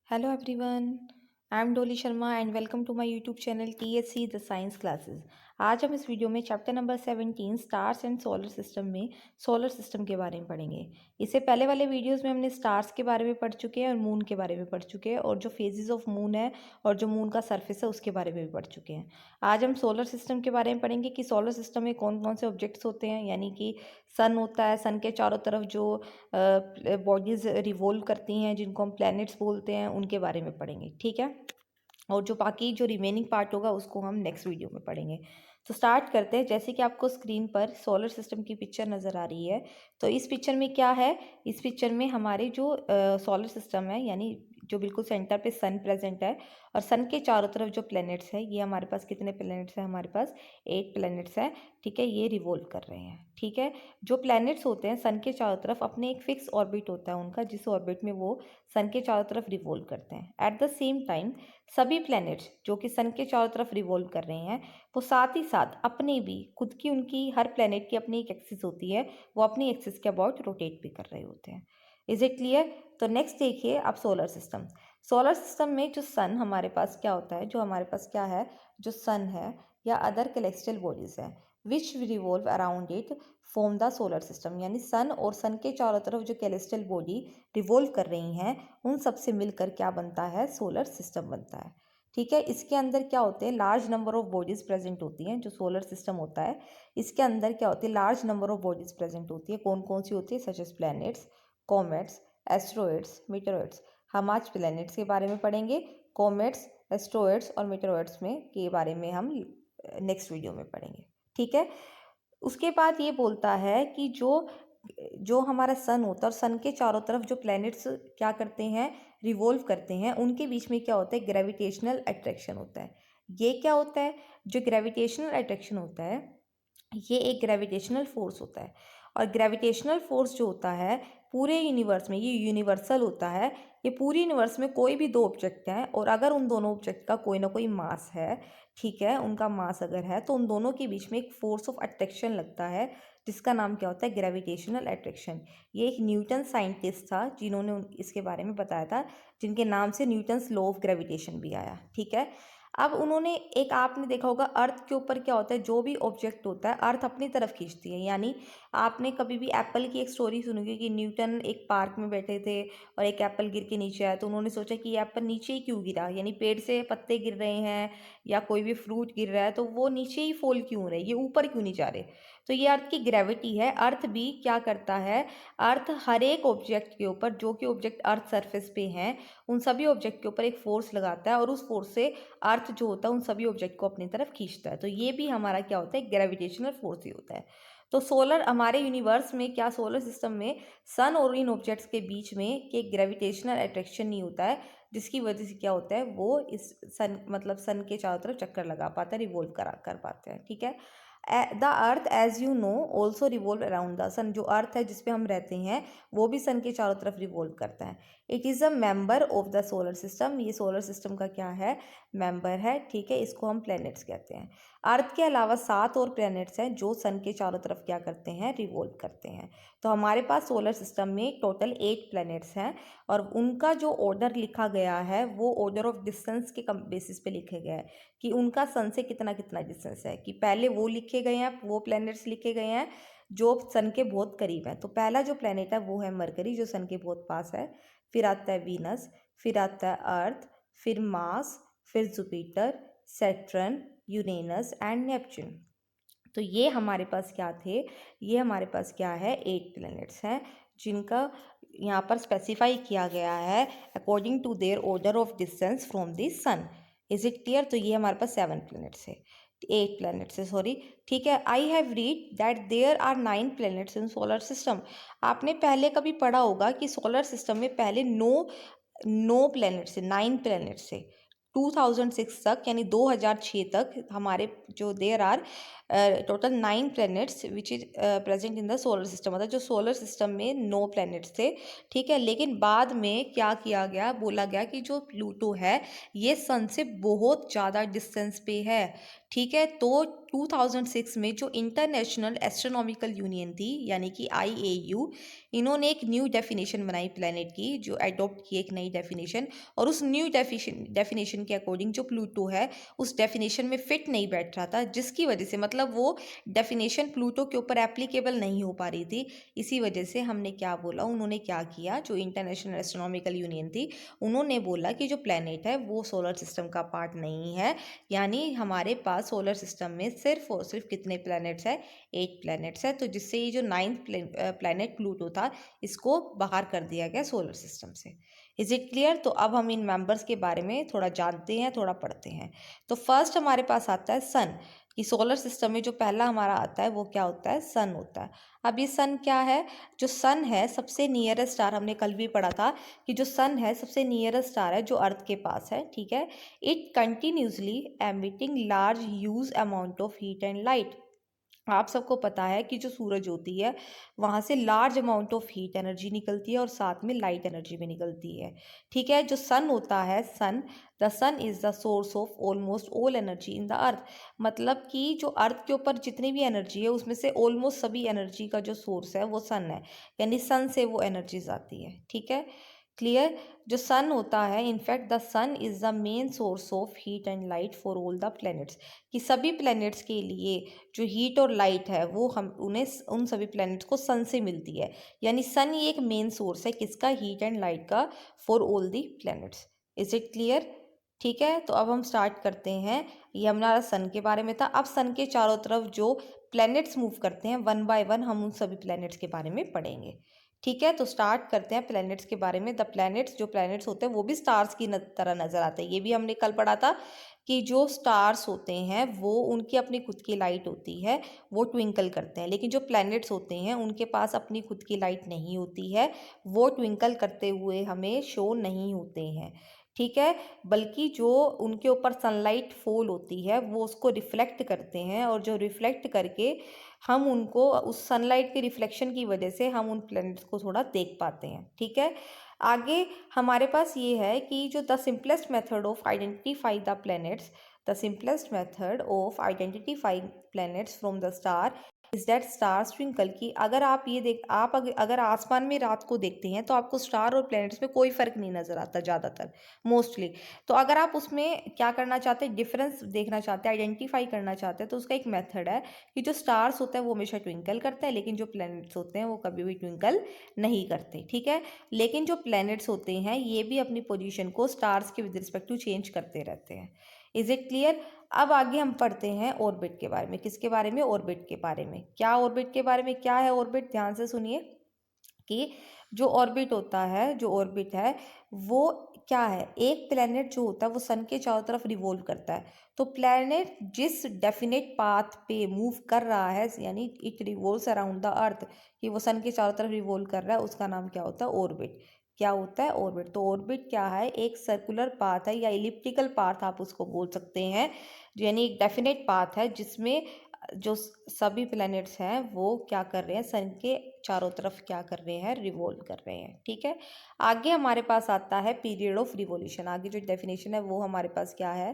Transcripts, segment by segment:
Hello everyone, I am Dolly Sharma and welcome to my YouTube channel TSC The Science Classes। आज हम इस video में chapter number 17 stars and solar system में solar system के बारे में पढ़ेंगे। इससे पहले वाले वीडियोस में हमने स्टार्स के बारे में पढ़ चुके हैं और मून के बारे में पढ़ चुके हैं और जो फेजेस ऑफ मून है और जो मून का सरफेस है उसके बारे में भी पढ़ चुके हैं। आज हम सोलर सिस्टम के बारे में पढ़ेंगे कि सोलर सिस्टम में कौन कौन से ऑब्जेक्ट्स होते हैं, यानी कि सन होता है, सन के चारों तरफ जो बॉडीज़ रिवॉल्व करती हैं जिनको हम प्लैनेट्स बोलते हैं, उनके बारे में पढ़ेंगे। ठीक है, और जो बाकी जो रिमेनिंग पार्ट होगा उसको हम नेक्स्ट वीडियो में पढ़ेंगे। तो स्टार्ट करते हैं। जैसे कि आपको स्क्रीन पर सोलर सिस्टम की पिक्चर नज़र आ रही है, तो इस पिक्चर में क्या है, इस पिक्चर में हमारे जो सोलर सिस्टम है, यानी जो बिल्कुल सेंटर पे सन प्रेजेंट है और सन के चारों तरफ जो प्लैनेट्स है, ये हमारे पास कितने प्लैनेट्स हैं, हमारे पास 8 प्लैनेट्स हैं। ठीक है, ये रिवॉल्व कर रहे हैं। ठीक है, जो प्लैनेट्स होते हैं सन के चारों तरफ अपने एक फिक्स ऑर्बिट होता है उनका, जिस ऑर्बिट में वो सन के चारों तरफ रिवॉल्व करते हैं। एट द सेम टाइम सभी प्लैनेट्स जो कि सन के चारों तरफ रिवॉल्व कर रहे हैं, वो साथ ही साथ अपने भी खुद की, उनकी हर प्लैनेट की अपनी एक एक्सिस होती है, वो अपनी एक्सिस के अबाउट रोटेट भी कर रहे होते हैं। Is it clear? तो नेक्स्ट देखिए आप सोलर सिस्टम। सोलर सिस्टम में जो सन हमारे पास क्या होता है, जो हमारे पास क्या है, जो सन है या अदर कैलेस्ट्रियल बॉडीज है विच revolve around it form the solar system, यानी सन और सन के चारों तरफ जो कैलेस्ट्रियल बॉडी रिवॉल्व कर रही हैं, उन सब से मिलकर क्या बनता है, सोलर सिस्टम बनता है। ठीक है, इसके अंदर क्या होते हैं, large number of bodies present होती हैं। जो सोलर सिस्टम होता है इसके अंदर क्या होती है, large number of bodies present होती है। कौन कौन सी होती है, such as planets, comets, asteroids, meteoroids. हम आज प्लैनेट्स के बारे में पढ़ेंगे, कॉमेट्स, एस्ट्रॉइड्स और मीटेरॉइड्स में के बारे में हम नेक्स्ट वीडियो में पढ़ेंगे। ठीक है, उसके बाद ये बोलता है कि जो जो हमारा सन होता है और सन के चारों तरफ जो प्लैनेट्स क्या करते हैं, रिवॉल्व करते हैं, उनके बीच में क्या होता है, ग्रेविटेशनल अट्रैक्शन होता है। ये क्या होता है, जो ग्रेविटेशनल अट्रैक्शन होता है ये एक ग्रेविटेशनल फोर्स होता है। और ग्रेविटेशनल फोर्स जो होता है पूरे यूनिवर्स में, ये यूनिवर्सल होता है। ये पूरे यूनिवर्स में कोई भी दो ऑब्जेक्ट हैं और अगर उन दोनों ऑब्जेक्ट का कोई ना कोई मास है, ठीक है, उनका मास अगर है, तो उन दोनों के बीच में एक फोर्स ऑफ अट्रैक्शन लगता है, जिसका नाम क्या होता है, ग्रेविटेशनल अट्रैक्शन। ये एक न्यूटन साइंटिस्ट था जिन्होंने इसके बारे में बताया था, जिनके नाम से न्यूटन्स लॉ ऑफ ग्रेविटेशन भी आया। ठीक है, अब उन्होंने एक, आपने देखा होगा अर्थ के ऊपर क्या होता है, जो भी ऑब्जेक्ट होता है अर्थ अपनी तरफ खींचती है। यानी आपने कभी भी एप्पल की एक स्टोरी सुनी होगी कि न्यूटन एक पार्क में बैठे थे और एक एप्पल गिर के नीचे आया, तो उन्होंने सोचा कि ये एप्पल नीचे ही क्यों गिरा, यानी पेड़ से पत्ते गिर रहे हैं या कोई भी फ्रूट गिर रहा है तो वो नीचे ही फॉल क्यों रहे, ये ऊपर क्यों नहीं जा रहे। तो ये अर्थ की ग्रेविटी है। अर्थ भी क्या करता है, अर्थ हर एक ऑब्जेक्ट के ऊपर, जो कि ऑब्जेक्ट अर्थ सरफेस पे हैं, उन सभी ऑब्जेक्ट के ऊपर एक फोर्स लगाता है और उस फोर्स से अर्थ जो होता है उन सभी ऑब्जेक्ट को अपनी तरफ खींचता है। तो ये भी हमारा क्या होता है, ग्रेविटेशनल फोर्स ही होता है। तो सोलर हमारे यूनिवर्स में क्या, सोलर सिस्टम में सन और इन ऑब्जेक्ट्स के बीच में एक ग्रेविटेशनल अट्रैक्शन नहीं होता है, जिसकी वजह से क्या होता है, वो इस सन, मतलब सन के चारों तरफ चक्कर लगा पाता है, रिवॉल्व कर पाते हैं। ठीक है, the earth as you know also revolve around the sun. जो अर्थ है जिसपे हम रहते हैं वो भी सन के चारों तरफ रिवॉल्व करता है। It is a member of the solar system. ये सोलर सिस्टम का क्या है, मेंबर है। ठीक है, इसको हम प्लैनेट्स कहते हैं। अर्थ के अलावा 7 और प्लैनेट्स हैं जो सन के चारों तरफ क्या करते हैं, रिवॉल्व करते हैं। तो हमारे पास सोलर सिस्टम में टोटल 8 प्लैनेट्स हैं और उनका जो ऑर्डर लिखा गया है वो ऑर्डर ऑफ डिस्टेंस के बेसिस पे लिखे गया है कि उनका सन से कितना कितना डिस्टेंस है। कि पहले वो लिखे गए हैं, वो प्लैनेट्स लिखे गए हैं जो सन के बहुत करीब है। तो पहला जो प्लैनेट है वो है मरकरी, जो सन के बहुत पास है। फिर आता है वीनस, फिर आता है अर्थ, फिर मार्स, फिर Jupiter, Saturn, Uranus and Neptune. तो ये हमारे पास क्या थे, ये हमारे पास क्या है, 8 प्लैनेट्स हैं जिनका यहाँ पर स्पेसिफाई किया गया है according to their order of distance from the sun. Is it clear? तो ये हमारे पास 7 प्लैनेट्स है, 8 प्लैनेट्स है, सॉरी। ठीक है, I have read that there are 9 planets in solar system. आपने पहले कभी पढ़ा होगा कि सोलर सिस्टम में पहले 9 प्लैनेट से, 9 प्लैनेट से 2006 तक, यानी 2006 तक हमारे जो there are total 9 planets which is present in the solar system. मतलब जो सोलर सिस्टम में 9 प्लैनेट्स थे। ठीक है, लेकिन बाद में क्या किया गया, बोला गया कि जो प्लूटो है ये सन से बहुत ज़्यादा डिस्टेंस पे है। ठीक है। तो 2006 में जो इंटरनेशनल एस्ट्रोनॉमिकल यूनियन थी यानी कि IAU, इन्होंने एक न्यू डेफिनेशन बनाई प्लैनेट की, जो अडॉप्ट की एक नई डेफिनेशन, और उस न्यू डेफिनेशन के अकॉर्डिंग जो प्लूटो है उस डेफिनेशन में फिट नहीं बैठ रहा था, जिसकी वजह से मतलब वो डेफिनेशन प्लूटो के ऊपर एप्लीकेबल नहीं हो पा रही थी। इसी वजह से हमने क्या बोला, उन्होंने क्या किया, जो इंटरनेशनल एस्ट्रोनॉमिकल यूनियन थी उन्होंने बोला कि जो प्लैनेट है वो सोलर सिस्टम का पार्ट नहीं है। यानी हमारे पास सोलर सिस्टम में सिर्फ और सिर्फ कितने प्लैनेट्स हैं, 8 प्लैनेट्स हैं। तो जिससे ये जो 9th प्लैनेट प्लूटो था इसको बाहर कर दिया गया सोलर सिस्टम से। Is it clear? तो अब हम इन मेंबर्स के बारे में थोड़ा जानते हैं, थोड़ा पढ़ते हैं। तो फर्स्ट हमारे पास आता है सन, कि सोलर सिस्टम में जो पहला हमारा आता है वो क्या होता है, सन होता है। अब ये सन क्या है, जो सन है सबसे नियरेस्ट स्टार, हमने कल भी पढ़ा था कि जो सन है सबसे नियरेस्ट स्टार है जो अर्थ के पास है, ठीक है। It continuously emitting large huge amount of heat and light. आप सबको पता है कि जो सूरज होती है वहाँ से large amount of heat energy निकलती है और साथ में लाइट एनर्जी भी निकलती है, ठीक है। जो सन होता है, sun, the sun is the source of almost all energy in the earth. मतलब कि जो अर्थ के ऊपर जितनी भी एनर्जी है उसमें से ऑलमोस्ट सभी एनर्जी का जो सोर्स है वो सन है, यानी सन से वो एनर्जीज आती है, ठीक है। क्लियर? जो सन होता है, in fact the sun is the main source of heat and light for all the planets, कि सभी प्लैनेट्स के लिए जो हीट और लाइट है वो हम उन्हें उन सभी प्लैनेट्स को सन से मिलती है। यानी सन ही एक मेन सोर्स है किसका, हीट एंड लाइट का, for all the planets. Is it clear? ठीक है। तो अब हम स्टार्ट करते हैं। ये हमारा सन के बारे में था। अब सन के चारों तरफ जो प्लैनेट्स मूव करते हैं वन बाय वन हम उन सभी प्लैनेट्स के बारे में पढ़ेंगे, ठीक है। तो स्टार्ट करते हैं प्लैनेट्स के बारे में। द प्लैनेट्स, जो प्लैनेट्स होते हैं वो भी स्टार्स की तरह नजर आते हैं। ये भी हमने कल पढ़ा था कि जो स्टार्स होते हैं वो उनकी अपनी खुद की लाइट होती है, वो ट्विंकल करते हैं, लेकिन जो प्लैनेट्स होते हैं उनके पास अपनी खुद की लाइट नहीं होती है, वो ट्विंकल करते हुए हमें शो नहीं होते हैं, ठीक है। बल्कि जो उनके ऊपर सनलाइट फॉल होती है वो उसको रिफ्लेक्ट करते हैं, और जो रिफ्लेक्ट करके हम उनको, उस सनलाइट के रिफ्लेक्शन की वजह से हम उन प्लैनेट्स को थोड़ा देख पाते हैं, ठीक है। आगे हमारे पास ये है कि जो the simplest method of identify the planets, the simplest method of identifying planets from the star is that stars twinkle. की अगर आप ये देख, आप अगर आसमान में रात को देखते हैं तो आपको स्टार और प्लैनेट्स में कोई फर्क नहीं नजर आता ज़्यादातर, मोस्टली। तो अगर आप उसमें क्या करना चाहते हैं, डिफरेंस देखना चाहते हैं, आइडेंटिफाई करना चाहते हैं, तो उसका एक मेथड है कि जो स्टार्स होते हैं वो हमेशा ट्विंकल करते हैं, लेकिन जो प्लैनेट्स होते हैं वो कभी भी ट्विंकल नहीं करते, ठीक है। लेकिन जो प्लैनेट्स होते हैं ये भी अपनी पोजीशन को स्टार्स के विद रिस्पेक्ट टू चेंज करते रहते हैं। Is it clear? अब आगे हम पढ़ते हैं ऑर्बिट के बारे में। किसके बारे में? ऑर्बिट के बारे में। क्या ऑर्बिट के बारे में, क्या है ऑर्बिट, ध्यान से सुनिए कि जो ऑर्बिट होता है, जो ऑर्बिट है वो क्या है, एक प्लेनेट जो होता है वो सन के चारों तरफ रिवॉल्व करता है। तो प्लेनेट जिस डेफिनेट पाथ पे मूव कर रहा है, यानी it revolves around the earth, कि वो सन के चारों तरफ रिवॉल्व कर रहा है, उसका नाम क्या होता है, ऑर्बिट। क्या होता है, ऑर्बिट। तो ऑर्बिट क्या है, एक सर्कुलर पाथ है या इलिप्टिकल पाथ आप उसको बोल सकते हैं, यानी एक डेफिनेट पाथ है जिसमें जो सभी प्लैनेट्स हैं वो क्या कर रहे हैं, सन के चारों तरफ क्या कर रहे हैं, रिवॉल्व कर रहे हैं, ठीक है। आगे हमारे पास आता है पीरियड ऑफ रिवॉल्यूशन। आगे जो डेफिनेशन है वो हमारे पास क्या है,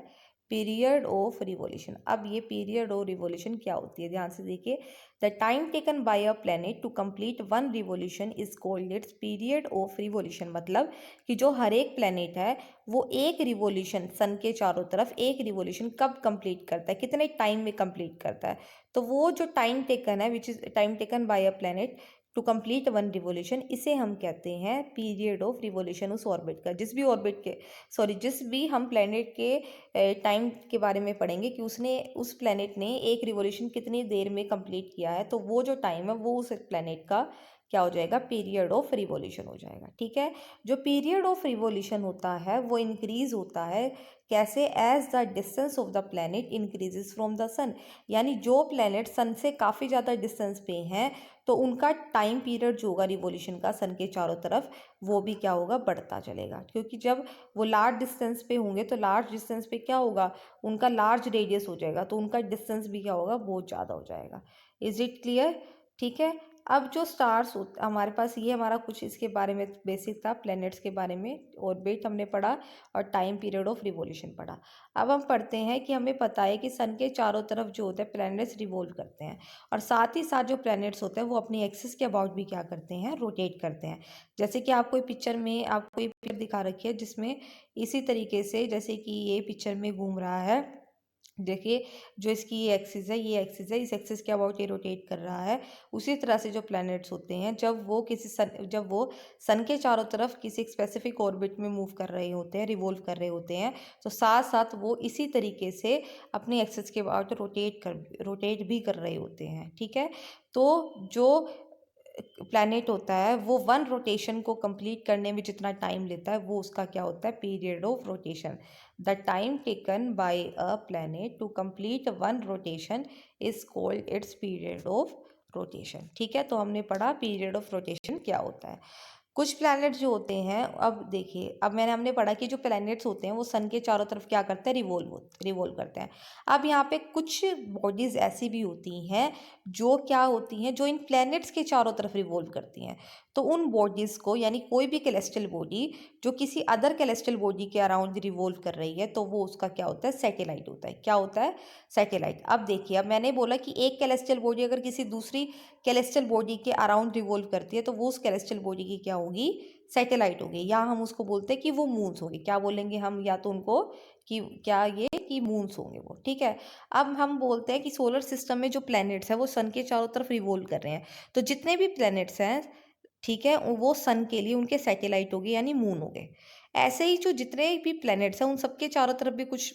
पीरियड ऑफ रिवॉल्यूशन। अब ये पीरियड ऑफ रिवॉल्यूशन क्या होती है, ध्यान से देखिए। The time taken by a planet to complete one revolution is called its period of revolution. मतलब कि जो हर एक प्लैनेट है वो एक रिवॉल्यूशन सन के चारों तरफ एक रिवॉल्यूशन कब कंप्लीट करता है, कितने टाइम में कंप्लीट करता है। तो वो जो टाइम टेकन है, which is time taken by a planet to complete one revolution, इसे हम कहते हैं पीरियड ऑफ रिवॉल्यूशन उस ऑर्बिट का। जिस भी ऑर्बिट के, सॉरी, जिस भी हम प्लैनेट के टाइम के बारे में पढ़ेंगे कि उसने, उस प्लैनेट ने एक रिवॉल्यूशन कितनी देर में कंप्लीट किया है, तो वो जो टाइम है वो उस प्लैनेट का क्या हो जाएगा, पीरियड ऑफ रिवॉल्यूशन हो जाएगा, ठीक है। जो पीरियड ऑफ रिवॉल्यूशन होता है वो इंक्रीज होता है कैसे, as the distance of the planet increases from the sun. यानी जो प्लैनेट सन से काफ़ी ज़्यादा डिस्टेंस पे हैं तो उनका टाइम पीरियड जो होगा रिवॉल्यूशन का सन के चारों तरफ, वो भी क्या होगा, बढ़ता चलेगा। क्योंकि जब वो लार्ज डिस्टेंस पे होंगे तो लार्ज डिस्टेंस पे क्या होगा, उनका लार्ज रेडियस हो जाएगा, तो उनका डिस्टेंस भी क्या होगा, बहुत ज़्यादा हो जाएगा। Is it clear? ठीक है। अब जो स्टार्स हमारे पास, ये हमारा कुछ इसके बारे में बेसिक था, प्लैनेट्स के बारे में। ऑर्बिट हमने पढ़ा और टाइम पीरियड ऑफ रिवॉल्यूशन पढ़ा। अब हम पढ़ते हैं कि हमें पता है कि सन के चारों तरफ जो होता है प्लैनेट्स रिवॉल्व करते हैं, और साथ ही साथ जो प्लैनेट्स होते हैं वो अपनी एक्सिस के अबाउट भी क्या करते हैं, रोटेट करते हैं। जैसे कि आपको पिक्चर में आपको ये पिक्चर दिखा रखी है जिसमें इसी तरीके से, जैसे कि ये पिक्चर में घूम रहा है, देखिए जो इसकी ये एक्सिस है, ये एक्सिस है, इस एक्सिस के अबाउट ये रोटेट कर रहा है। उसी तरह से जो प्लैनेट्स होते हैं जब वो सन के चारों तरफ किसी एक स्पेसिफिक ऑर्बिट में मूव कर रहे होते हैं, रिवॉल्व कर रहे होते हैं, तो साथ साथ वो इसी तरीके से अपनी एक्सिस के अबाउट रोटेट भी कर रहे होते हैं। ठीक है, तो जो प्लैनेट होता है वो वन रोटेशन को कंप्लीट करने में जितना टाइम लेता है वो उसका क्या होता है, period of rotation. The time taken by a planet to complete one rotation is called its period of rotation. ठीक है, तो हमने पढ़ा पीरियड ऑफ रोटेशन क्या होता है। कुछ प्लैनेट्स जो होते हैं, अब देखिए, अब हमने पढ़ा कि जो प्लैनेट्स होते हैं वो सन के चारों तरफ क्या करते हैं, रिवॉल्व करते हैं। अब यहाँ पे कुछ बॉडीज ऐसी भी होती हैं जो क्या होती हैं, जो इन प्लैनेट्स के चारों तरफ रिवॉल्व करती हैं। तो उन बॉडीज़ को, यानी कोई भी कैलेस्ट्रल बॉडी जो किसी अदर कैलेस्ट्रल बॉडी के अराउंड रिवॉल्व कर रही है, तो वो उसका क्या होता है, सैटेलाइट होता है। क्या होता है, सैटेलाइट। अब देखिए, अब मैंने बोला कि एक कैलेस्ट्रल बॉडी अगर किसी दूसरी कैलेस्ट्रल बॉडी के अराउंड रिवॉल्व करती है तो वो उस कैलेस्ट्रल बॉडी की क्या होगी, सैटेलाइट होगी, या हम उसको बोलते हैं कि वो मून्स होगी। क्या बोलेंगे हम, या तो उनको कि क्या ये कि मून्स होंगे वो। ठीक है, अब हम बोलते हैं कि सोलर सिस्टम में जो प्लैनेट्स हैं वो सन के चारों तरफ रिवॉल्व कर रहे हैं, तो जितने भी प्लैनेट्स हैं, ठीक है, वो सन के लिए उनके सैटेलाइट हो गए, यानी मून हो गए। ऐसे ही जो जितने भी प्लैनेट्स हैं उन सबके चारों तरफ भी कुछ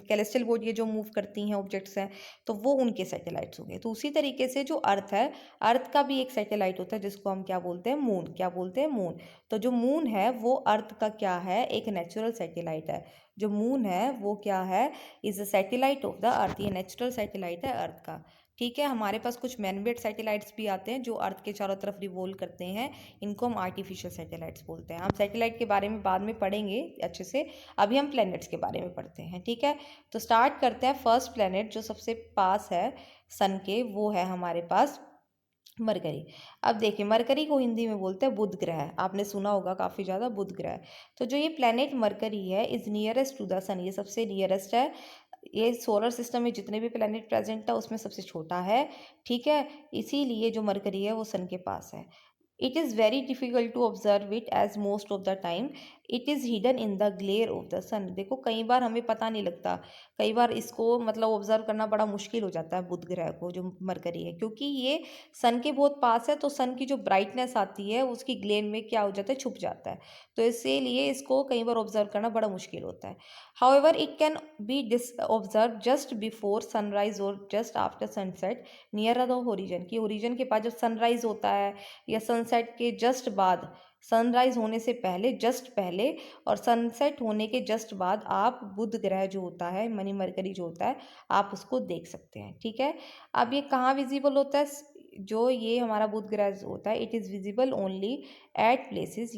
कैलेस्ट्रल बॉडी जो मूव करती हैं, ऑब्जेक्ट्स हैं, तो वो उनके सैटेलाइट्स हो गए। तो उसी तरीके से जो अर्थ है, अर्थ का भी एक सैटेलाइट होता है जिसको हम क्या बोलते हैं, मून। क्या बोलते हैं, मून। तो जो मून है वो अर्थ का क्या है, एक नेचुरल सैटेलाइट है। जो मून है वो क्या है, is a satellite of the earth. ये नेचुरल सैटेलाइट है अर्थ का। ठीक है, हमारे पास कुछ मैनमेड सैटेलाइट्स भी आते हैं जो अर्थ के चारों तरफ रिवॉल्व करते हैं, इनको हम आर्टिफिशियल सैटेलाइट्स बोलते हैं। हम सैटेलाइट के बारे में बाद में पढ़ेंगे अच्छे से, अभी हम प्लैनेट्स के बारे में पढ़ते हैं। ठीक है, तो स्टार्ट करते हैं। फर्स्ट प्लैनेट जो सबसे पास है सन के, वो है हमारे पास मरकरी। अब देखिए, मरकरी को हिंदी में बोलते हैं बुध ग्रह, आपने सुना होगा काफ़ी ज़्यादा, बुध ग्रह। तो जो ये प्लैनेट मरकरी है is nearest to the sun, ये सबसे नियरेस्ट है। ये सोलर सिस्टम में जितने भी प्लैनेट प्रेजेंट है उसमें सबसे छोटा है। ठीक है, इसीलिए जो मरकरी है वो सन के पास है। It is very difficult to observe it as most of the time it is hidden in the glare of the sun. देखो, कई बार हमें पता नहीं लगता, कई बार इसको मतलब ऑब्जर्व करना बड़ा मुश्किल हो जाता है बुध ग्रह को, जो मरकरी है, क्योंकि ये सन के बहुत पास है, तो सन की जो ब्राइटनेस आती है उसकी ग्लेन में क्या हो जाता है, छुप जाता है। तो इसीलिए इसको कई बार ऑब्जर्व करना बड़ा मुश्किल होता है। However it can be observe just before sunrise और just after sunset near the horizon, की होरिजन के पास जब सनराइज होता है या सनसेट के जस्ट बाद, सनराइज होने से पहले, जस्ट पहले, और सनसेट होने के जस्ट बाद आप बुध ग्रह जो होता है, मनी मरकरी जो होता है, आप उसको देख सकते हैं। ठीक है, अब ये कहाँ विजिबल होता है, जो ये हमारा बुध ग्रह होता है, it is visible only at places,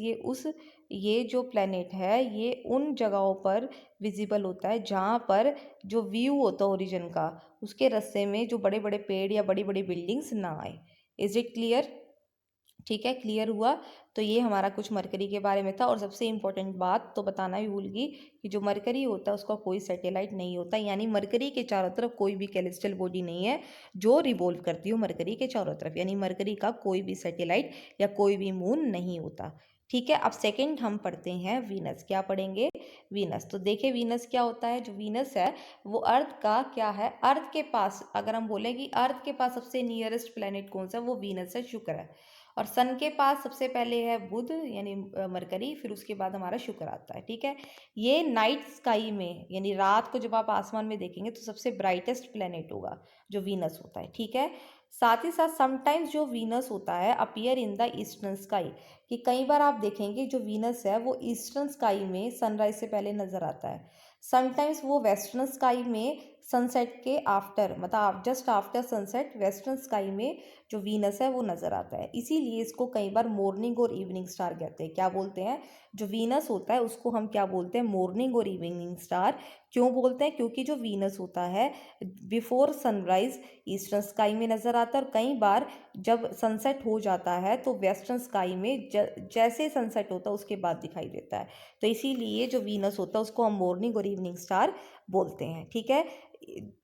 ये जो प्लेनेट है ये उन जगहों पर विजिबल होता है जहाँ पर जो व्यू होता है ओरिजिन का, उसके रास्ते में जो बड़े बड़े पेड़ या बड़ी बड़ी बिल्डिंग्स ना आए। Is it clear? ठीक है, क्लियर हुआ। तो ये हमारा कुछ मरकरी के बारे में था। और सबसे इम्पोर्टेंट बात तो बताना ही भूल गई कि जो मरकरी होता है उसका कोई सैटेलाइट नहीं होता, यानी मरकरी के चारों तरफ कोई भी कैलेस्ट्रल बॉडी नहीं है जो रिवॉल्व करती हो मरकरी के चारों तरफ, यानी मरकरी का कोई भी सैटेलाइट या कोई भी मून नहीं होता। ठीक है, अब सेकंड हम पढ़ते हैं वीनस। क्या पढ़ेंगे? वीनस। तो देखिए वीनस क्या होता है। जो वीनस है वो अर्थ का क्या है, अर्थ के पास, अगर हम बोलें कि अर्थ के पास सबसे नियरेस्ट प्लेनेट कौन सा है, वो वीनस है, शुक्र है। और सन के पास सबसे पहले है बुध यानी मरकरी, फिर उसके बाद हमारा शुक्र आता है। ठीक है, ये नाइट स्काई में, यानी रात को जब आप आसमान में देखेंगे तो सबसे ब्राइटेस्ट प्लेनेट होगा जो वीनस होता है। ठीक है, साथ ही साथ समटाइम्स जो वीनस होता है appear in the eastern sky, कि कई बार आप देखेंगे जो वीनस है वो ईस्टर्न स्काई में सनराइज से पहले नज़र आता है, समटाइम्स वो वेस्टर्न स्काई में सनसेट के आफ्टर, मतलब just after sunset western sky में जो वीनस है वो नज़र आता है। इसीलिए इसको कई बार मॉर्निंग और इवनिंग स्टार कहते हैं। क्या बोलते हैं? जो वीनस होता है उसको हम क्या बोलते हैं? मॉर्निंग और इवनिंग स्टार। क्यों बोलते हैं? क्योंकि जो वीनस होता है बिफोर सनराइज ईस्टर्न स्काई में नज़र आता है, और कई बार जब सनसेट हो जाता है तो वेस्टर्न स्काई में जैसे सनसेट होता है उसके बाद दिखाई देता है। तो इसीलिए जो वीनस होता है उसको हम मॉर्निंग और इवनिंग स्टार बोलते हैं। ठीक है,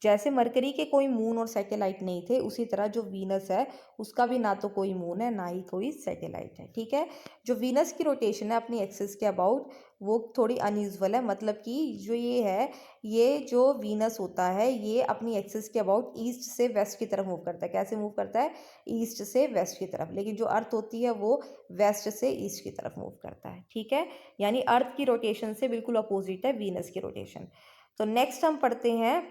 जैसे मरकरी के कोई मून और सैटेलाइट नहीं थे, उसी तरह जो वीनस है उसका भी ना तो कोई मून है ना ही कोई सैटेलाइट है। ठीक है, जो वीनस की रोटेशन है अपनी एक्सिस के अबाउट वो थोड़ी अनयूजुअल है, मतलब कि जो ये है, ये जो वीनस होता है ये अपनी एक्सिस के अबाउट ईस्ट से वेस्ट की तरफ मूव करता है। कैसे मूव करता है? ईस्ट से वेस्ट की तरफ। लेकिन जो अर्थ होती है वो वेस्ट से ईस्ट की तरफ मूव करता है। ठीक है, यानी अर्थ की रोटेशन से बिल्कुल अपोजिट है वीनस की रोटेशन। तो नेक्स्ट हम पढ़ते हैं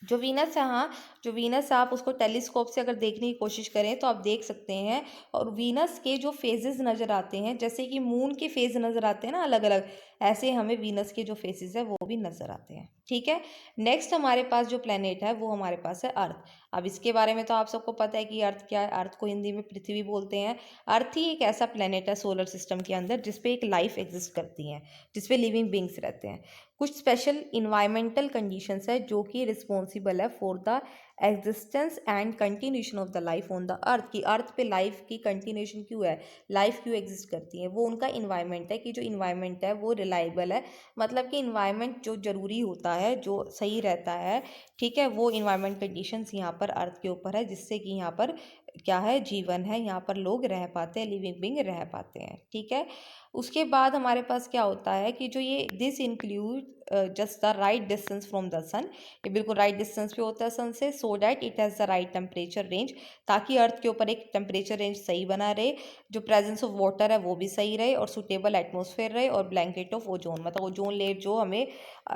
जो वीनस है। हाँ, जो वीनस आप उसको टेलीस्कोप से अगर देखने की कोशिश करें तो आप देख सकते हैं, और वीनस के जो फेजेस नज़र आते हैं, जैसे कि मून के फेज नज़र आते हैं ना अलग अलग, ऐसे हमें वीनस के जो फेसेस है वो भी नज़र आते हैं। ठीक है, नेक्स्ट हमारे पास जो प्लेनेट है वो हमारे पास है अर्थ। अब इसके बारे में तो आप सबको पता है कि अर्थ क्या है। अर्थ को हिंदी में पृथ्वी बोलते हैं। अर्थ ही एक ऐसा प्लेनेट है सोलर सिस्टम के अंदर जिसपे एक लाइफ एग्जिस्ट करती है, जिसपे लिविंग बींग्स रहते हैं। कुछ स्पेशल इन्वायरमेंटल कंडीशंस है जो कि रिस्पॉन्सिबल है for the existence and continuation of the life on the earth. की अर्थ पे लाइफ की कंटिन्यूशन क्यों है, लाइफ क्यों एग्जिस्ट करती है, वो उनका इन्वायरमेंट है कि जो इन्वायरमेंट है वो रिलायबल है। मतलब कि इन्वायरमेंट जो ज़रूरी होता है, जो सही रहता है, ठीक है, वो इन्वायरमेंट कंडीशंस यहाँ पर अर्थ के ऊपर है, जिससे कि यहाँ पर क्या है, जीवन है, यहाँ पर लोग रह पाते हैं, लिविंग बींग रह पाते हैं। ठीक है, उसके बाद हमारे पास क्या होता है कि जो ये this include just the right distance from the sun. ये बिल्कुल राइट डिस्टेंस पे होता है सन से, so that it has the right temperature range, ताकि अर्थ के ऊपर एक टेम्परेचर रेंज सही बना रहे, जो प्रेजेंस ऑफ वाटर है वो भी सही रहे, और सुटेबल एटमॉस्फेयर रहे, और ब्लैंकेट ऑफ ओजोन, मतलब ओजोन लेयर जो हमें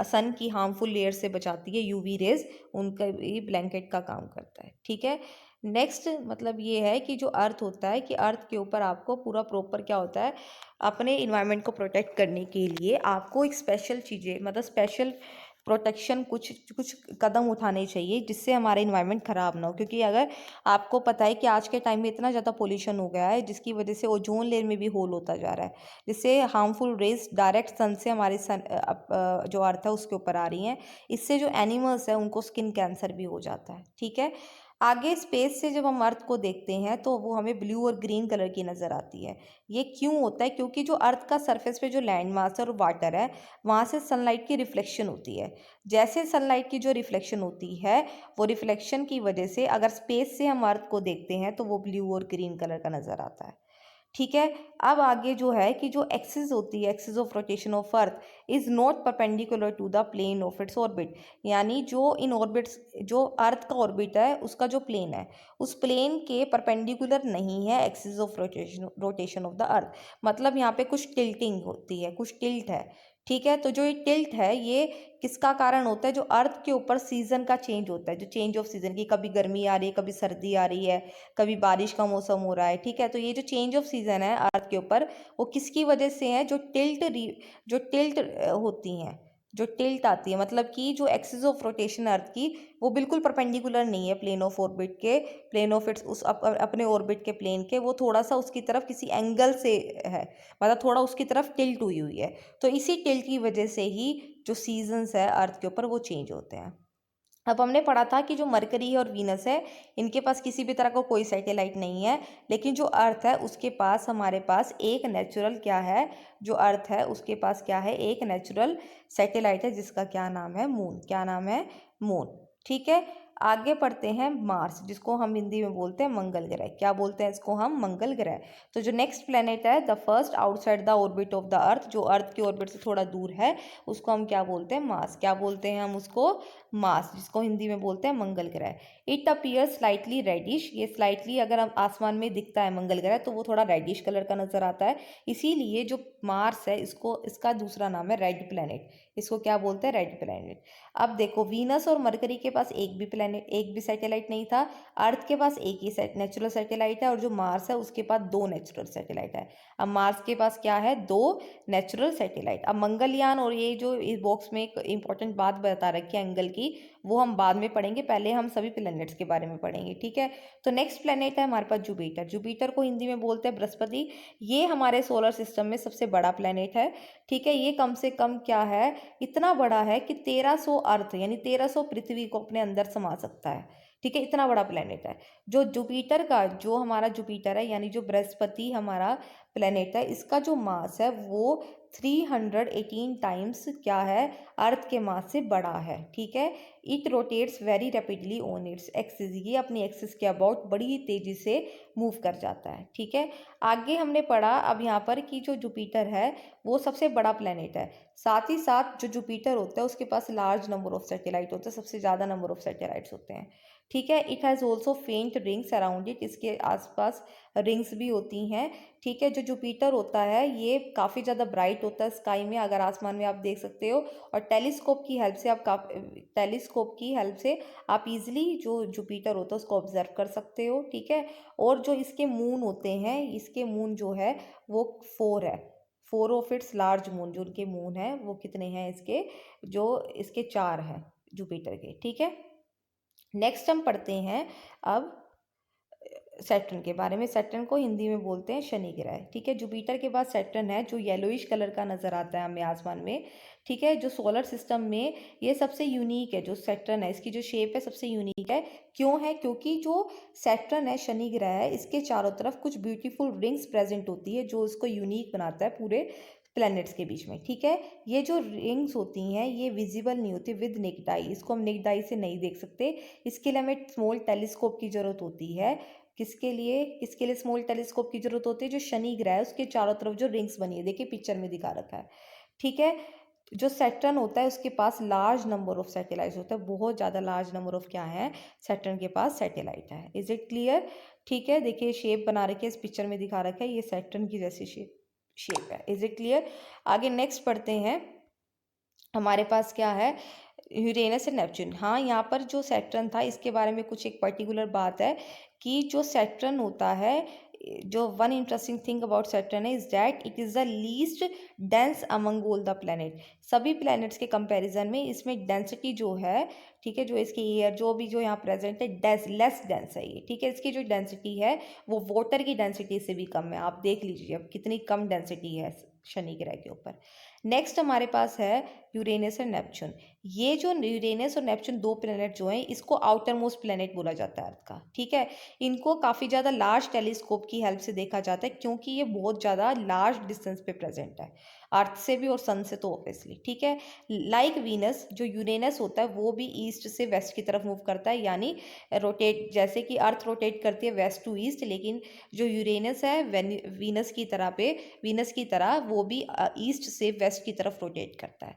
सन की हार्मफुल लेयर से बचाती है, यूवी रेज, उनका भी ब्लैंकेट का काम करता है। ठीक है, नेक्स्ट मतलब ये है कि जो अर्थ होता है, कि अर्थ के ऊपर आपको पूरा प्रॉपर क्या होता है, अपने इन्वायरमेंट को प्रोटेक्ट करने के लिए आपको एक स्पेशल चीज़ें, मतलब स्पेशल प्रोटेक्शन, कुछ कुछ कदम उठाने चाहिए जिससे हमारा इन्वायरमेंट ख़राब ना हो। क्योंकि अगर आपको पता है कि आज के टाइम में इतना ज़्यादा पोल्यूशन हो गया है जिसकी वजह से ओजोन लेयर में भी होल होता जा रहा है, जिससे हार्मफुल रेज डायरेक्ट सन से हमारे सन जो अर्थ है उसके ऊपर आ रही हैं। इससे जो एनिमल्स हैं उनको स्किन कैंसर भी हो जाता है। ठीक है, आगे स्पेस से जब हम अर्थ को देखते हैं तो वो हमें ब्लू और ग्रीन कलर की नज़र आती है। ये क्यों होता है? क्योंकि जो अर्थ का सरफेस पे जो लैंड मास और वाटर है वहाँ से सनलाइट की रिफ्लेक्शन होती है। जैसे सनलाइट की जो रिफ्लेक्शन होती है, वो रिफ्लेक्शन की वजह से अगर स्पेस से हम अर्थ को देखते हैं तो वो ब्लू और ग्रीन कलर का नज़र आता है। ठीक है, अब आगे जो है कि जो एक्सिस होती है, axis of rotation of earth is not perpendicular to the plane of its orbit. यानी जो इन ऑर्बिट्स, जो अर्थ का ऑर्बिट है उसका जो प्लेन है उस प्लेन के परपेंडिकुलर नहीं है axis of rotation of the earth. मतलब यहाँ पे कुछ टिल्टिंग होती है, कुछ टिल्ट है। ठीक है, तो जो ये टिल्ट है ये किसका कारण होता है? जो अर्थ के ऊपर सीजन का चेंज होता है, जो चेंज ऑफ सीजन, की कभी गर्मी आ रही है, कभी सर्दी आ रही है, कभी बारिश का मौसम हो रहा है। ठीक है, तो ये जो चेंज ऑफ सीजन है अर्थ के ऊपर वो किसकी वजह से है? जो टिल्ट होती हैं, जो टिल्ट आती है, मतलब कि जो एक्सिस ऑफ रोटेशन अर्थ की वो बिल्कुल परपेंडिकुलर नहीं है प्लेन ऑफ ऑर्बिट के, प्लेन ऑफ इट्स उस अपने ऑर्बिट के प्लेन के, वो थोड़ा सा उसकी तरफ किसी एंगल से है, मतलब थोड़ा उसकी तरफ टिल्ट हुई हुई है। तो इसी टिल्ट की वजह से ही जो सीजन्स है अर्थ के ऊपर वो चेंज होते हैं। अब हमने पढ़ा था कि जो मरकरी है और वीनस है इनके पास किसी भी तरह का कोई सैटेलाइट नहीं है, लेकिन जो अर्थ है उसके पास, हमारे पास एक नेचुरल क्या है, जो अर्थ है उसके पास क्या है, एक नेचुरल सैटेलाइट है जिसका क्या नाम है, मून। क्या नाम है? मून। ठीक है, आगे पढ़ते हैं मार्स, जिसको हम हिंदी में बोलते हैं मंगल ग्रह। क्या बोलते हैं इसको हम? मंगल ग्रह। तो जो नेक्स्ट प्लेनेट है, the first outside the orbit of the earth, जो अर्थ के ऑर्बिट से थोड़ा दूर है, उसको हम क्या बोलते हैं? मार्स। क्या बोलते हैं हम उसको? मार्स, जिसको हिंदी में बोलते हैं मंगल ग्रह। इट अपीयर स्लाइटली रेडिश, ये स्लाइटली अगर हम आसमान में दिखता है मंगल ग्रह तो वो थोड़ा रेडिश कलर का नजर आता है, इसीलिए जो मार्स है इसको, इसका दूसरा नाम है रेड प्लेनेट। इसको क्या बोलते हैं, रेड प्लैनेट। अब देखो वीनस और मरकरी के पास एक भी सैटेलाइट नहीं था। अर्थ के पास एक ही नेचुरल सैटेलाइट है, और जो मार्स है उसके पास 2 नेचुरल सैटेलाइट है। अब मार्स के पास क्या है, 2 नेचुरल सैटेलाइट। अब मंगलयान, और ये जो इस बॉक्स में एक इंपॉर्टेंट बात बता रखी है एंगल की, वो हम बाद में पढ़ेंगे, पहले हम सभी प्लैनेट्स के बारे में पढ़ेंगे, ठीक है। तो नेक्स्ट प्लैनेट है हमारे पास जुपिटर। जुपिटर को हिंदी में बोलते हैं बृहस्पति। ये हमारे सोलर सिस्टम में सबसे बड़ा प्लैनेट है, ठीक है। ये कम से कम क्या है, इतना बड़ा है कि 1300 अर्थ यानी 1300 पृथ्वी को अपने अंदर समा सकता है, ठीक है। इतना बड़ा प्लेनेट है जो जुपिटर का, जो हमारा जुपिटर है यानी जो बृहस्पति हमारा प्लेनेट है, इसका जो मास है वो 318 टाइम्स क्या है, अर्थ के मास से बड़ा है, ठीक है। It rotates very rapidly on its axis, ये अपनी एक्सिस के अबाउट बड़ी ही तेजी से मूव कर जाता है, ठीक है। आगे हमने पढ़ा अब यहाँ पर कि जो जुपिटर है वो सबसे बड़ा प्लेनेट है। साथ ही साथ जो जुपिटर होता है उसके पास लार्ज नंबर ऑफ सैटेलाइट होते हैं, सबसे ज़्यादा नंबर ऑफ सैटेलाइट्स होते हैं, ठीक है। इट हैज़ ऑल्सो फेंट रिंग्स अराउंड इट, इसके आसपास रिंग्स भी होती हैं, ठीक है। जो जुपिटर होता है ये काफ़ी ज़्यादा ब्राइट होता है स्काई में, अगर आसमान में आप देख सकते हो, और टेलीस्कोप की हेल्प से आप इजीली जो जुपिटर होता है उसको ऑब्जर्व कर सकते हो, ठीक है। और जो इसके मून होते हैं, इसके मून जो है वो 4 है, 4 ऑफ इट्स लार्ज मून, जो उनके मून है वो कितने हैं इसके, जो इसके 4 हैं जुपिटर के, ठीक है। नेक्स्ट हम पढ़ते हैं अब सैटर्न के बारे में। सैटर्न को हिंदी में बोलते हैं शनि ग्रह, ठीक है। जुपिटर के बाद सैटर्न है जो येलोइश कलर का नजर आता है हमें आसमान में, ठीक है। जो सोलर सिस्टम में ये सबसे यूनिक है, जो सैटर्न है इसकी जो शेप है सबसे यूनिक है। क्यों है, क्योंकि जो सैटर्न है शनि ग्रह है, इसके चारों तरफ कुछ ब्यूटीफुल रिंग्स प्रेजेंट होती है जो इसको यूनिक बनाता है पूरे प्लैनेट्स के बीच में, ठीक है। ये जो रिंग्स होती हैं ये विजिबल नहीं होती विद नेक्ड आई, इसको हम नेक्ड आई से नहीं देख सकते, इसके लिए हमें स्मॉल टेलीस्कोप की जरूरत होती है। किसके लिए स्मॉल टेलीस्कोप की जरूरत होती है, जो शनि ग्रह है उसके चारों तरफ जो रिंग्स बनी है, देखिए पिक्चर में दिखा रखा है, ठीक है। जो सैटर्न होता है उसके पास लार्ज नंबर ऑफ सैटेलाइट होता है, बहुत ज़्यादा लार्ज नंबर ऑफ क्या है, सैटर्न के पास सैटेलाइट है। इज इट क्लियर, ठीक है। देखिए शेप बना रखी है, इस पिक्चर में दिखा रखा है, ये सैटर्न की जैसी शेप है। Is it clear. आगे नेक्स्ट पढ़ते हैं, हमारे पास क्या है, यूरेनस एंड नेपच्यून। हाँ, यहाँ पर जो सैटर्न था इसके बारे में कुछ एक पर्टिकुलर बात है कि जो सैटर्न होता है, जो one interesting thing about Saturn है is that it is the least dense among all the planet. सभी प्लैनेट्स के कंपैरिजन में इसमें डेंसिटी जो है, ठीक है, जो इसकी एयर जो भी जो यहाँ प्रेजेंट है लेस डेंस है ये, ठीक है। इसकी जो डेंसिटी है वो वाटर की डेंसिटी से भी कम है, आप देख लीजिए अब कितनी कम डेंसिटी है शनि ग्रह के ऊपर। नेक्स्ट हमारे पास है यूरेनस और नेपच्यून। ये जो यूरेनस और नेपच्यून 2 प्लेनेट जो हैं इसको आउटर मोस्ट प्लेनेट बोला जाता है अर्थ का, ठीक है। इनको काफ़ी ज़्यादा लार्ज टेलीस्कोप की हेल्प से देखा जाता है क्योंकि ये बहुत ज़्यादा लार्ज डिस्टेंस पे प्रेजेंट है, अर्थ से भी और सन से तो ऑब्वियसली, ठीक है। लाइक वीनस, जो यूरेनस होता है वो भी ईस्ट से वेस्ट की तरफ मूव करता है, यानी रोटेट, जैसे कि अर्थ रोटेट करती है वेस्ट टू ईस्ट, लेकिन जो यूरेनस है वीनस की तरह वो भी ईस्ट से वेस्ट की तरफ रोटेट करता है।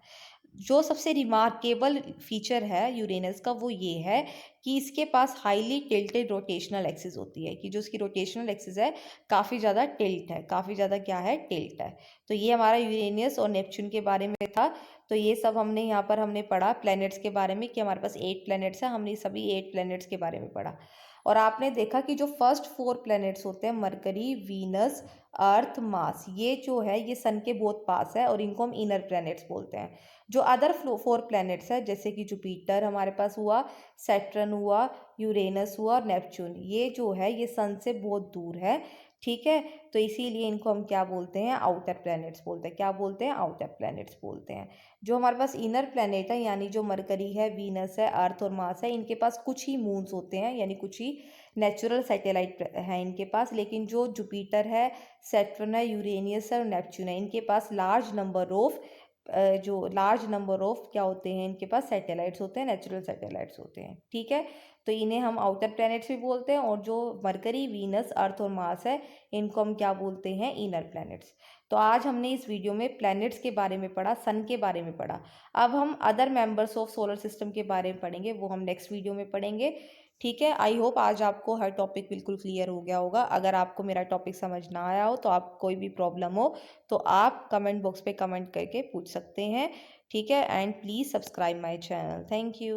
जो सबसे रिमार्केबल फीचर है यूरेनस का वो ये है कि इसके पास हाईली टिल्टेड रोटेशनल एक्सिस होती है, कि जो इसकी रोटेशनल एक्सिस है काफ़ी ज़्यादा टिल्ट है, काफ़ी ज़्यादा क्या है, टिल्ट है। तो ये हमारा यूरेनियस और नेपच्यून के बारे में था। तो ये सब हमने यहाँ पर हमने पढ़ा प्लैनेट्स के बारे में कि हमारे पास 8 प्लैनेट्स हैं, हमने सभी 8 प्लैनेट्स के बारे में पढ़ा। और आपने देखा कि जो फर्स्ट 4 प्लैनेट्स होते हैं मरकरी, वीनस, अर्थ, मार्स, ये जो है ये सन के बहुत पास है और इनको हम इनर प्लैनेट्स बोलते हैं। जो अदर 4 प्लैनेट्स है जैसे कि जुपिटर हमारे पास हुआ, सैटर्न हुआ, यूरेनस हुआ और नेपच्यून, ये जो है ये सन से बहुत दूर है, ठीक है। तो इसीलिए इनको हम क्या बोलते हैं, आउटर प्लैनेट्स बोलते हैं। क्या बोलते हैं, आउटर प्लैनेट्स बोलते हैं। जो हमारे पास इनर प्लैनेट है यानी जो मरकरी है, वीनस है, अर्थ और मार्स है, इनके पास कुछ ही मून्स होते हैं, यानी कुछ ही नेचुरल सैटेलाइट है इनके पास। लेकिन जो जुपिटर है, सैटर्न है, यूरेनियस है और नेपच्यून है, इनके पास लार्ज नंबर ऑफ क्या होते हैं, इनके पास सैटेलाइट्स होते हैं, नेचुरल सैटेलाइट्स होते हैं, ठीक है। तो इन्हें हम आउटर प्लैनेट्स भी बोलते हैं, और जो मरकरी, वीनस, अर्थ और मार्स है इनको हम क्या बोलते हैं, इनर प्लैनेट्स। तो आज हमने इस वीडियो में प्लैनेट्स के बारे में पढ़ा, सन के बारे में पढ़ा। अब हम other members of solar system के बारे में पढ़ेंगे, वो हम नेक्स्ट वीडियो में पढ़ेंगे, ठीक है। आई होप आज आपको हर टॉपिक बिल्कुल क्लियर हो गया होगा। अगर आपको मेरा टॉपिक समझ ना आया हो तो आप कोई भी प्रॉब्लम हो तो आप कमेंट बॉक्स पे कमेंट करके पूछ सकते हैं, ठीक है, and please subscribe my channel. Thank you.